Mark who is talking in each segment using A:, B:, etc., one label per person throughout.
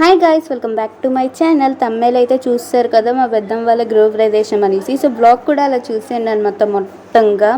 A: Hi guys, welcome back to my channel. తమ్మేలు అయితే చూస్తారు కదా, మా పెద్దమ్మ వాళ్ళ గృహ ప్రదేశం అనేసి. సో బ్లాగ్ కూడా అలా చూసాను అనమాట మొత్తంగా.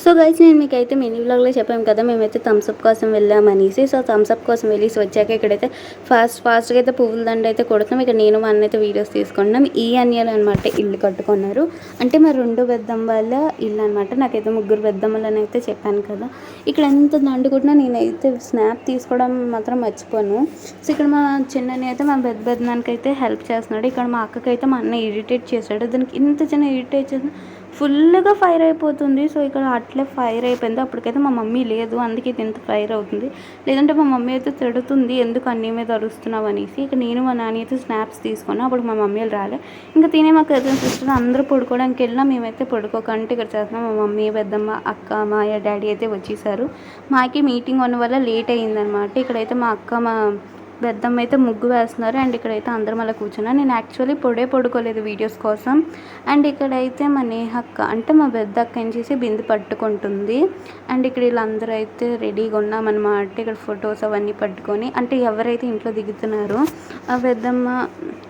A: సో గైస్, నేను మీకైతే మినీ వ్లాగ్లో చెప్పాము కదా, మేమైతే థమ్స్అప్ కోసం వెళ్ళామనేసి. సో థమ్స్అప్ కోసం వెళ్ళేసి వచ్చాక ఇక్కడైతే ఫాస్ట్గా అయితే పువ్వుల దండ అయితే కొడుతున్నాం. ఇక్కడ నేను మా అన్న అయితే వీడియోస్ తీసుకుంటున్నాం. ఈ అన్యాలు అనమాట ఇల్లు కట్టుకున్నారు. అంటే మా రెండు పెద్దమ్మ వాళ్ళ ఇల్లు అనమాట. నాకైతే ముగ్గురు పెద్దమ్మలని అయితే చెప్పాను కదా. ఇక్కడ ఎంత దండుకుంటున్నా నేనైతే స్నాప్ తీసుకోవడం మాత్రం మర్చిపోను. సో ఇక్కడ మా చిన్నని అయితే మా పెద్దనానికి అయితే హెల్ప్ చేస్తున్నాడు. ఇక్కడ మా అక్కకైతే మా అన్న ఇరిటేట్ చేశాడు. దానికి ఇంత చిన్న ఇరిటేట్ చేసిన ఫుల్గా ఫైర్ అయిపోతుంది. సో ఇక్కడ అట్లే ఫైర్ అయిపోయింది. అప్పటికైతే మా మమ్మీ లేదు, అందుకే ఇది ఎంత ఫైర్ అవుతుంది. లేదంటే మా మమ్మీ అయితే తిడుతుంది, ఎందుకు అన్నీ మీద అరుస్తున్నావు అనేసి. ఇక నేను మా నాని అయితే స్నాప్స్ తీసుకున్నాను. అప్పుడు మా మమ్మీ రాలే. ఇంకా తినే మా కజిన్ సిస్టర్ అందరూ పడుకోవడానికి వెళ్ళినా మేమైతే పడుకోకంటే ఇక్కడ చేస్తున్నాం. మా మమ్మీ, పెద్దమ్మ, అక్క, మా డాడీ అయితే వచ్చేసారు. మాకి మీటింగ్ ఉన్న వల్ల లేట్ అయ్యిందనమాట. ఇక్కడైతే మా అక్క, మా పెద్దమ్మ అయితే ముగ్గు వేస్తున్నారు. అండ్ ఇక్కడైతే అందరం అలా కూర్చున్నాను. నేను యాక్చువల్లీ పడుకోలేదు వీడియోస్ కోసం. అండ్ ఇక్కడైతే మా నేహక్క అంటే మా పెద్ద అక్క ఏం చేసి బింది పట్టుకుంటుంది. అండ్ ఇక్కడ వీళ్ళందరూ అయితే రెడీగా ఉన్నామన్నమాట. ఇక్కడ ఫొటోస్ అవన్నీ పట్టుకొని, అంటే ఎవరైతే ఇంట్లో దిగుతున్నారో ఆ పెద్దమ్మ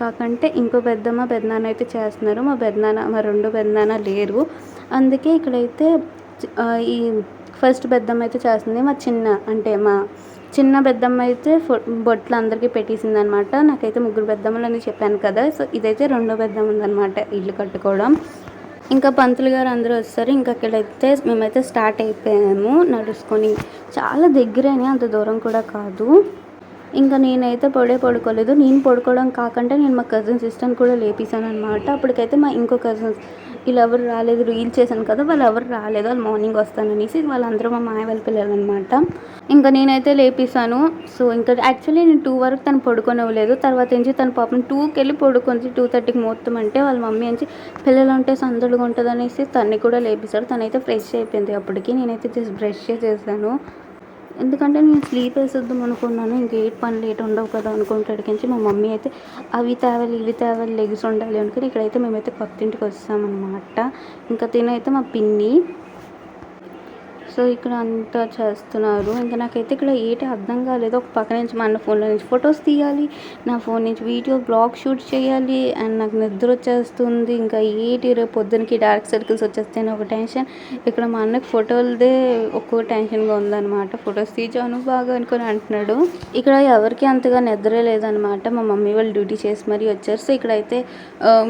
A: కాకంటే ఇంకో పెద్దమ్మ పెద్దనాన్న అయితే చేస్తున్నారు. మా రెండు పెద్దనాన్న లేరు. అందుకే ఇక్కడైతే ఈ ఫస్ట్ పెద్దమ్మ అయితే చేస్తుంది. మా చిన్న పెద్దమ్మ అయితే బొట్లు అందరికీ పెట్టేసింది అనమాట. నాకైతే ముగ్గురు పెద్దమ్మలని చెప్పాను కదా. సో ఇదైతే రెండో పెద్దమ్మ ఉందన్నమాట ఇల్లు కట్టుకోవడం. ఇంకా పంతులు గారు అందరూ వస్తారు. ఇంకా అక్కడైతే మేమైతే స్టార్ట్ అయిపోయాము నడుచుకొని. చాలా దగ్గరేనే, అంత దూరం కూడా కాదు. ఇంకా నేనైతే పడుకోలేదు. నేను పడుకోవడం కాకుండా నేను మా కజిన్ సిస్టర్ని కూడా లేపేశాను అనమాట. అప్పటికైతే మా ఇంకో కజిన్స్ వీళ్ళు ఎవరు రాలేదు, రీల్ చేశాను కదా, వాళ్ళు ఎవరు రాలేదు, వాళ్ళు మార్నింగ్ వస్తాననేసి. వాళ్ళందరూ మా మాయ వాళ్ళ పిల్లలు అనమాట. ఇంకా నేనైతే లేపేశాను. సో ఇంకా యాక్చువల్లీ నేను 2 వరకు తను పడుకోనివ్వలేదు. తర్వాత నుంచి తను పాపం 2కి వెళ్ళి పడుకుంది. 2:30కి మొత్తం అంటే వాళ్ళ మమ్మీ నుంచి పిల్లలు ఉంటే సందడిగా ఉంటుంది అనేసి తన్ని కూడా లేపేశాడు. తనైతే ఫ్రెష్ అయిపోయింది అప్పటికి. నేనైతే జస్ట్ బ్రష్ చేసేసాను. ఎందుకంటే నేను స్లీప్ వేసేద్దాం అనుకున్నాను. ఇంకేట్ పని లేట్ ఉండవు కదా అనుకుంటాడు. కానీ మా మమ్మీ అయితే అవి తేవాలి ఇవి తేవాలి లెగ్స్ ఉండాలి అనుకుని ఇక్కడైతే మేమైతే కొత్త ఇంటికి వస్తామన్నమాట. ఇంకా తినైతే మా పిన్ని. సో ఇక్కడ అంతా చేస్తున్నారు. ఇంకా నాకైతే ఇక్కడ ఏంటి అర్థం కాలేదు. ఒక పక్క నుంచి మా అన్న ఫోన్లో నుంచి ఫొటోస్ తీయాలి, నా ఫోన్ నుంచి వీడియో బ్లాగ్ షూట్ చేయాలి. అండ్ నాకు నిద్ర వచ్చేస్తుంది. ఇంకా రేపు పొద్దునకి డార్క్ సర్కిల్స్ వచ్చేస్తాయని ఒక టెన్షన్. ఇక్కడ మా అన్నకి ఫోటోలదే ఒక్కో టెన్షన్గా ఉందన్నమాట. ఫొటోస్ తీసాను బాగా అనుకొని అంటున్నాడు. ఇక్కడ ఎవరికి అంతగా నిద్రే లేదనమాట. మా మమ్మీ వాళ్ళు డ్యూటీ చేసి మరీ వచ్చారు. సో ఇక్కడైతే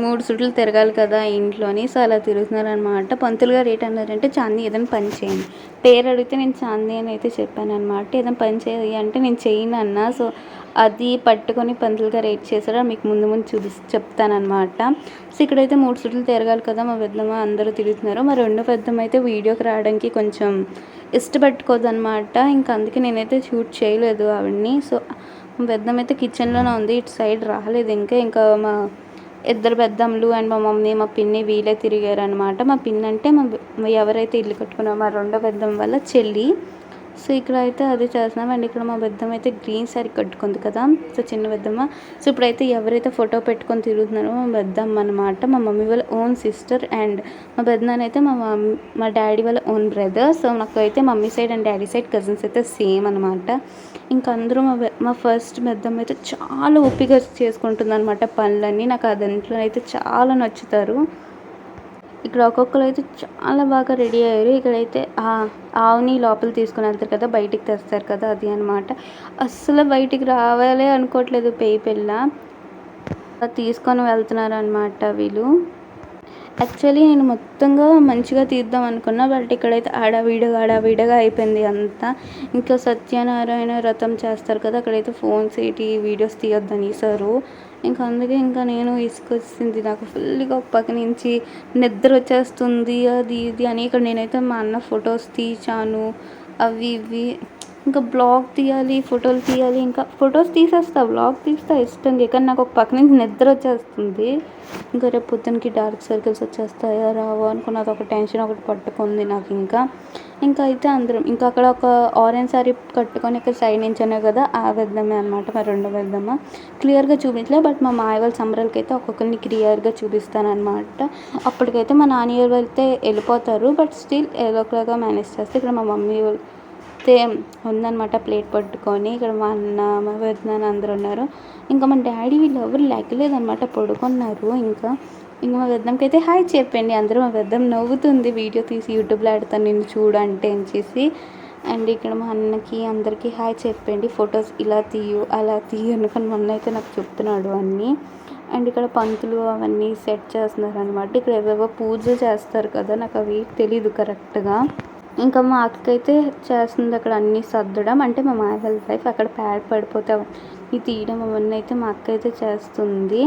A: 3 చుట్లు తిరగాలి కదా ఇంట్లోని. సో అలా తిరుగుతున్నారు అనమాట. పంతులు గారు ఏంటన్నారంటే, చాందీ ఏదైనా పని చేయండి. పేరు అడిగితే నేను చాందీ అని అయితే చెప్పాను అనమాట. ఏదైనా పని చేయాలి అంటే నేను చేయను అన్న. సో అది పట్టుకొని పంతులు గారు ఏడ్ చేశారో మీకు ముందు చెప్తానమాట. సో ఇక్కడైతే 3 చుట్లు తిరగాలి కదా. మా పెద్దమ్మ అందరూ తిరుగుతున్నారు. మా రెండో పెద్దమ్మ అయితే వీడియోకి రావడానికి కొంచెం ఇష్టపెట్టుకోదనమాట. ఇంకా అందుకే నేనైతే షూట్ చేయలేదు ఆవిడ్ని. సో మా పెద్దమ్మ అయితే కిచెన్లోనే ఉంది, ఇటు సైడ్ రాలేదు. ఇంకా మా ఇద్దరు పెద్దమ్మలు అండ్ మా మమ్మీ, మా పిన్ని వీళ్ళే తిరిగారు అనమాట. మా పిన్ని అంటే ఎవరైతే ఇల్లు కట్టుకున్నారో మా రెండో పెద్దమ్మ వల్ల చెల్లి. సో ఇక్కడ అయితే అది చేస్తున్నాం. అండ్ ఇక్కడ మా పెద్దమ్మ అయితే గ్రీన్ శారీ కట్టుకుంది కదా, సో చిన్న పెద్దమ్మ. సో ఇప్పుడైతే ఎవరైతే ఫోటో పెట్టుకొని తిరుగుతున్నారో మా పెద్దమ్మ అనమాట. మా మమ్మీ వాళ్ళ ఓన్ సిస్టర్. అండ్ మా పెద్దనాన్న అయితే మా డాడీ వాళ్ళ ఓన్ బ్రదర్. సో నాకు అయితే mummy side and daddy side cousins అయితే సేమ్ అనమాట. ఇంకా అందరూ మా ఫస్ట్ పెద్దమ్మ అయితే చాలా ఓపిక చేసుకుంటుంది అనమాట పనులన్నీ. నాకు ఆ దాంట్లో అయితే చాలా నచ్చుతారు. ఇక్కడ ఒక్కొక్కరు అయితే చాలా బాగా రెడీ అయ్యారు. ఇక్కడైతే ఆవుని లోపల తీసుకుని వెళ్తారు కదా, బయటికి తెస్తారు కదా, అది అనమాట. అస్సలు బయటికి రావాలి అనుకోవట్లేదు పిల్ల. తీసుకొని వెళ్తున్నారు అనమాట వీళ్ళు. యాక్చువల్లీ నేను మొత్తంగా మంచిగా తీద్దాం అనుకున్నా. బట్ ఇక్కడైతే ఆడావిడగా అయిపోయింది అంతా. ఇంకా సత్యనారాయణ వ్రతం చేస్తారు కదా, అక్కడైతే ఫోన్స్ వీడియోస్ తీయొద్దని సారు. ఇంకా అందుకే ఇంకా నేను ఇసుకొచ్చింది నాకు ఫుల్గా. ఒక పక్క నుంచి నిద్ర వచ్చేస్తుంది అది ఇది అని. ఇక్కడ నేనైతే మా అన్న ఫొటోస్ తీసాను అవి ఇవి. ఇంకా బ్లాగ్ తీయాలి, ఫోటోలు తీయాలి. ఇంకా ఫొటోస్ తీసేస్తా, బ్లాగ్ తీస్తా ఇష్టంగా. కానీ నాకు ఒక పక్క నుంచి నిద్ర వచ్చేస్తుంది. ఇంకా రేపు పొద్దునకి డార్క్ సర్కిల్స్ వచ్చేస్తాయా రావా అనుకున్న అదొక టెన్షన్ ఒకటి పట్టుకుంది నాకు. ఇంకా అయితే అందరం ఇంకా అక్కడ ఒక ఆరెంజ్ శారీ కట్టుకొని ఇక్కడ సైడ్ నుంచనే కదా ఆ పెద్దమ్మే అనమాట, మా రెండో పెద్దమ్మ. క్లియర్గా చూపించలే, బట్ మా మాయ వాళ్ళ సంబరాలకి అయితే ఒక్కొక్కరిని క్లియర్గా చూపిస్తాను అనమాట. అప్పటికైతే మా నాన్నగారు వెళ్తే వెళ్ళిపోతారు, బట్ స్టిల్ ఏదో ఒకలాగా మేనేజ్ చేస్తే ఇక్కడ మా మమ్మీ అయితే ఉందన్నమాట ప్లేట్ పట్టుకొని. ఇక్కడ మా అన్న మా పెద్దనాన్న అందరూ ఉన్నారు. ఇంకా మా డాడీ వీళ్ళు ఎవరు లెక్కలేదన్నమాట, పడుకున్నారు. ఇంకా మా పెద్దమ్మకి అయితే హాయ్ చెప్పండి అందరూ. మా పెద్దమ్మ నవ్వుతుంది వీడియో తీసి యూట్యూబ్లో పెడతాను నిన్ను చూడు అంటే అని చేసి. అండ్ ఇక్కడ మా అన్నకి అందరికీ హాయ్ చెప్పండి, ఫొటోస్ ఇలా తీయు అలా తీయు అనుకుని మా అన్న అయితే నాకు చెప్తున్నాడు అన్నీ. అండ్ ఇక్కడ పంతులు అవన్నీ సెట్ చేస్తున్నారు అనమాట. ఇక్కడ ఏవేవో పూజలు చేస్తారు కదా, నాకు అవి తెలీదు కరెక్ట్గా. ఇంకా మా అక్క అయితే చేస్తుంది అక్కడ అన్నీ సర్దడం, అంటే మా మాయ వాళ్ళ వైఫ్ అక్కడ ప్యాడ్ పడిపోతే అవన్నీ తీయడం అవన్నీ అయితే మా అక్క అయితే చేస్తుంది.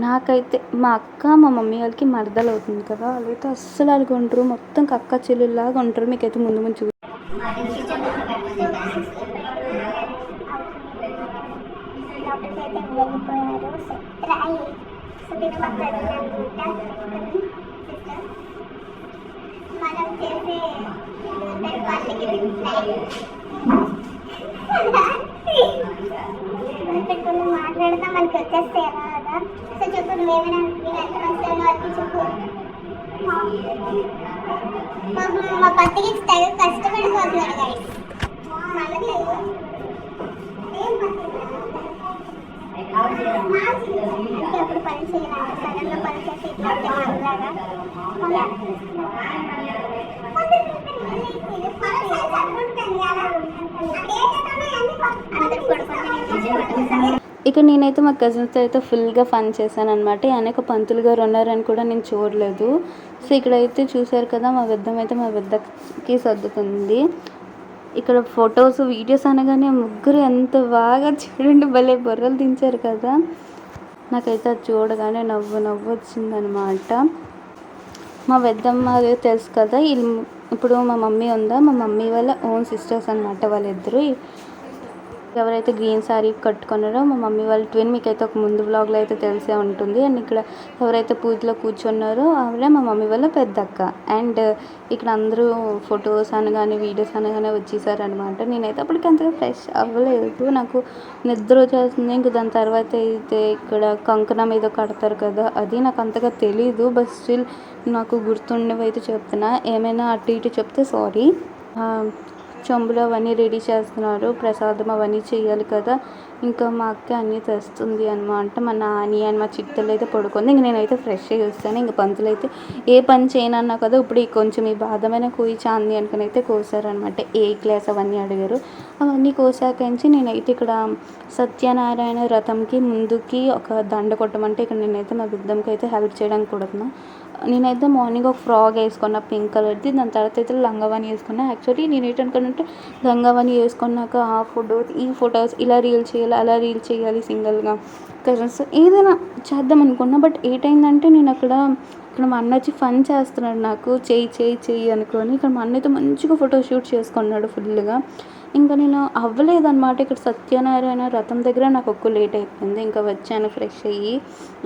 A: నాకైతే మా అక్క మా మమ్మీ వాళ్ళకి మరదలు అవుతుంది కదా, వాళ్ళైతే అస్సలు అలాగ ఉంటారు, మొత్తం కక్క చెల్లులాగా ఉంటారు. మీకైతే ముందు ముందు
B: మాట్లాడతా మనకి వచ్చేస్తే ఎలా కదా. సో చెప్పు నువ్వేమైనా చెప్పు. మా పత్తికి తెగ కష్టపడిపోతున్నాడు గాయస్. ఎప్పుడు పని చేయాలి, సడన్గా పని చేసి ఇట్లా మనలాగా అందరు పడుకుంటే.
A: ఇక నేనైతే మా కజిన్స్తో అయితే ఫుల్గా ఫన్ చేశాను అనమాట. అనేక పంతులు గారు ఉన్నారని కూడా నేను చూడలేదు. సో ఇక్కడైతే చూసారు కదా, మా పెద్దమ్మ అయితే మా పెద్దకి సర్దుకుంది. ఇక్కడ ఫొటోస్ వీడియోస్ అనగానే ముగ్గురు ఎంత బాగా చూడండి, భలే బొర్రలు దించారు కదా. నాకైతే అది చూడగానే నవ్వు వచ్చిందనమాట. మా పెద్దమ్మ తెలుసు కదా, ఇప్పుడు మా మమ్మీ ఉందా, మా మమ్మీ వాళ్ళ ఓన్ సిస్టర్స్ అనమాట వాళ్ళిద్దరు. ఎవరైతే గ్రీన్ శారీ కట్టుకున్నారో మా మమ్మీ వాళ్ళ ట్విన్, మీకైతే ఒక ముందు వ్లాగ్లో అయితే తెలిసే ఉంటుంది. అండ్ ఇక్కడ ఎవరైతే పూజలో కూర్చున్నారో ఆవిడ మా మమ్మీ వాళ్ళ పెద్దక్క. అండ్ ఇక్కడ అందరూ ఫొటోస్ అనగానే వీడియోస్ అనగానే వచ్చేసారనమాట. నేనైతే అప్పటికి అంతగా ఫ్రెష్ అవ్వలేదు, నాకు నిద్ర వచ్చేస్తుంది. ఇంక దాని తర్వాత అయితే ఇక్కడ కంకణం ఏదో కడతారు కదా, అది నాకు అంతగా తెలీదు. బట్ స్టిల్ నాకు గుర్తుండేవి అయితే చెప్తున్నా, ఏమైనా అటు ఇటు చెప్తే సారీ. చెంబులు అవన్నీ రెడీ చేస్తున్నారు, ప్రసాదం అవన్నీ చేయాలి కదా. ఇంకా మా అక్క అన్నీ తెస్తుంది అనమాట. మా నాని అని మా చిట్టలు అయితే పడుకుంది. ఇంక నేనైతే ఫ్రెష్ అయ్యి వస్తాను. ఇంక పంతులు అయితే ఏ పని చేయనన్నా కదా, ఇప్పుడు కొంచెం ఈ బాధమైన కోయి చాంది అనుకుని అయితే కోసారనమాట. ఏ క్లాస్ అవన్నీ అడిగారు. అవన్నీ కోసాకంచి నేనైతే ఇక్కడ సత్యనారాయణ వ్రతంకి ముందుకి ఒక దండ కొట్టమంటే ఇక్కడ నేనైతే మా బిడ్డమ్మకి అయితే హెల్ప్ చేయడానికి కొడుతున్నా. నేనైతే మార్నింగ్ ఒక ఫ్రాక్ వేసుకున్నా పింక్ కలర్ది, దాని తర్వాత అయితే లంగావాణి వేసుకున్నా. యాక్చువల్లీ నేను ఏంటనుకుంటే లంగావాణి వేసుకున్నాక ఆ ఫొటోస్ ఈ ఫొటోస్ ఇలా రీల్ చేయాలి అలా రీల్ చేయాలి సింగిల్గా కజిన్స్ ఏదైనా చేద్దాం అనుకున్నా. బట్ ఏటైందంటే నేను అక్కడ మా అన్న వచ్చి ఫన్ చేస్తున్నాడు, నాకు చెయ్యి అనుకొని. ఇక్కడ మా అన్న అయితే మంచిగా ఫోటో షూట్ చేసుకున్నాడు ఫుల్గా. ఇంకా నేను అవ్వలేదన్నమాట. ఇక్కడ సత్యనారాయణ వ్రతం దగ్గర నాకు ఒక్క లేట్ అయిపోయింది. ఇంకా వచ్చాను ఫ్రెష్ అయ్యి,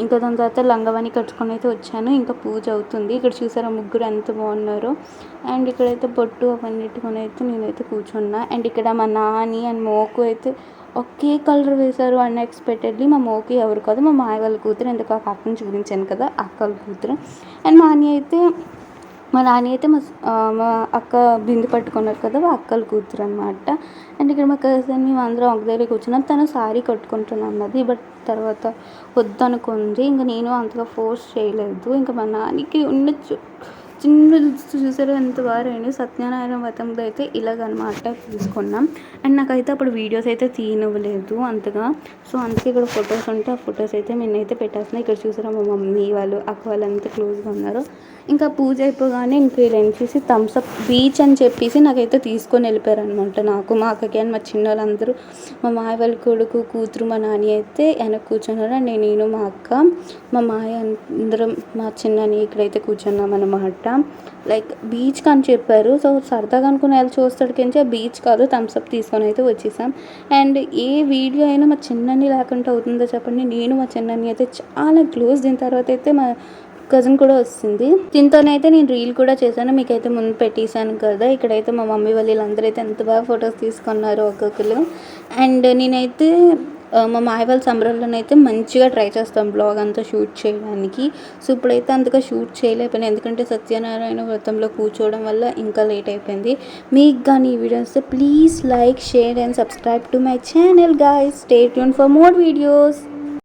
A: ఇంకా దాని తర్వాత లంగవాణి కట్టుకొని అయితే వచ్చాను. ఇంకా పూజ అవుతుంది. ఇక్కడ చూసారా ముగ్గురు ఎంత బాగున్నారో. అండ్ ఇక్కడైతే బొట్టు అవన్నిటికొని అయితే నేనైతే కూర్చున్నా. అండ్ ఇక్కడ మా నాని అండ్ మోకు అయితే ఒకే కలర్ వేశారు అన్ఎక్స్పెక్టెడ్లీ. మా మోకి ఎవరు కాదు, మా మాయ వాళ్ళ కూతురు. ఎందుకు ఆ అక్కని చూపించాను కదా, అక్క వాళ్ళ కూతురు. అండ్ మా నాని అయితే మా అక్క బిందు పట్టుకున్నారు కదా, మా అక్కల కూతురు అనమాట. అండ్ ఇక్కడ మా కజిన్ మేము అందరం ఒక దగ్గర కూర్చున్నాం. తను శారీ కట్టుకుంటున్నాను అన్నది, బట్ తర్వాత వద్దనుకుంది. ఇంకా నేను అంతగా ఫోర్స్ చేయలేదు. ఇంకా మా నానికి ఉండొచ్చు చిన్న చూసారు ఎంత బాగా సత్యనారాయణ వ్రతంలో అయితే ఇలాగనమాట తీసుకున్నాం. అండ్ నాకైతే అప్పుడు వీడియోస్ అయితే తీయనివ్వలేదు అంతగా. సో అందుకే ఇక్కడ ఫొటోస్ ఉంటే ఆ ఫొటోస్ అయితే నేనైతే పెట్టేస్తున్నాను. ఇక్కడ చూసారా మా మమ్మీ వాళ్ళు అక్క వాళ్ళు అంతా క్లోజ్గా ఉన్నారు. ఇంకా పూజ అయిపోగానే ఇంక వీళ్ళు ఏం చేసి థమ్స్అప్ బీచ్ అని చెప్పేసి నాకైతే తీసుకొని వెళ్ళిపోయారు అనమాట. నాకు మా అక్కకి అని మా చిన్న వాళ్ళందరూ, మా మాయ వాళ్ళ కొడుకు కూతురు మా నాని అయితే వెనక్కి కూర్చున్నారు. అండ్ నేను మా అక్క మా మాయ అందరం మా చిన్నని ఇక్కడైతే కూర్చున్నాం అనమాట. లైక్ బీచ్కి అని చెప్పారు. సో సరదాగా అనుకుని వెళ్ళి చూస్తాడుకించి ఆ బీచ్ కాదు, థమ్స్అప్ తీసుకొని అయితే వచ్చేసాం. అండ్ ఏ వీడియో అయినా మా చిన్నని లేకుండా అవుతుందో చెప్పండి. నేను మా చిన్నని అయితే చాలా క్లోజ్. దీని తర్వాత అయితే మా కజిన్ కూడా వస్తుంది. దీంతోనైతే నేను రీల్ కూడా చేశాను, మీకైతే ముందు పెట్టేశాను కదా. ఇక్కడైతే మా మమ్మీ వాళ్ళు వీళ్ళందరూ అయితే ఎంత బాగా ఫొటోస్ తీసుకున్నారు ఒక్కొక్కరు. అండ్ నేనైతే మా మాయ వాళ్ళ సంబరాల్లోనైతే మంచిగా ట్రై చేస్తాం బ్లాగ్ అంతా షూట్ చేయడానికి. సో ఇప్పుడైతే అంతగా షూట్ చేయలేకపోయాను, ఎందుకంటే సత్యనారాయణ వ్రతంలో కూర్చోవడం వల్ల ఇంకా లేట్ అయిపోయింది. మీకు కానీ ఈ వీడియో వస్తే please like, share and subscribe to my channel guys. Stay tune for more videos.